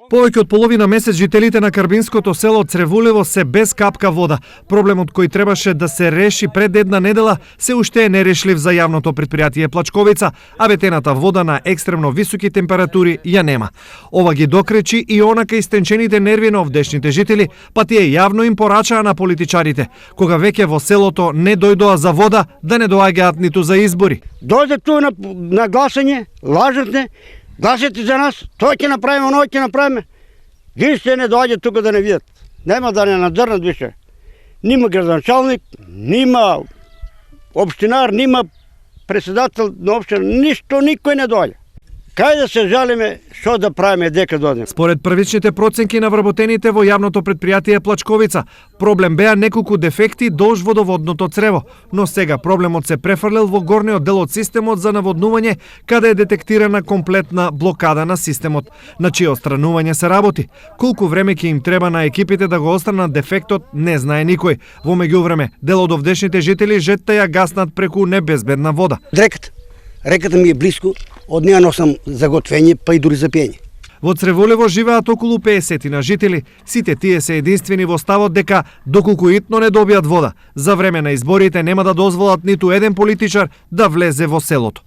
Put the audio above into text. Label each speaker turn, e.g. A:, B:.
A: Повеќе од половина месец жителите на карбинското село Цревулево се без капка вода. Проблемот кој требаше да се реши пред една недела се уште е нерешлив за јавното предпријатие Плачковица, а ветената вода на екстремно високи температури ја нема. Ова ги докречи и онака истенчените нерви на овдешните жители, па тие јавно им порачаа на политичарите, кога веќе во селото не дојдоа за вода, да не доаѓаат ниту за избори.
B: Дојде ту на гласање, лажете, гласете за нас, тој ќе направиме, оној ќе направиме. Вие не доаѓа тука да не видат. Нема да не надзрнат више. Нима градоначалник, нима општинар, нима председател на општина, ништо, никој не доаѓа. Кај да се жалиме, што да правиме дека дојдеме?
A: Според првичните проценки на вработените во јавното предпријатие Плачковица, проблем беа неколку дефекти долж водоводното црево, но сега проблемот се префрлил во горниот дел од системот за наводнување, каде е детектирана комплетна блокада на системот, на чие отстранување се работи. Колку време ќе им треба на екипите да го отстранат дефектот, не знае никој. Во меѓувреме, дел од овдешните жители жетта ја гаснат преку небезбедна вода.
B: Реката ми е близко, од неја носам за готвење, па и дури за пиење.
A: Во Цревулево живеат околу 50 на жители. Сите тие се единствени во ставот дека доколку итно не добијат вода, за време на изборите нема да дозволат ниту еден политичар да влезе во селото.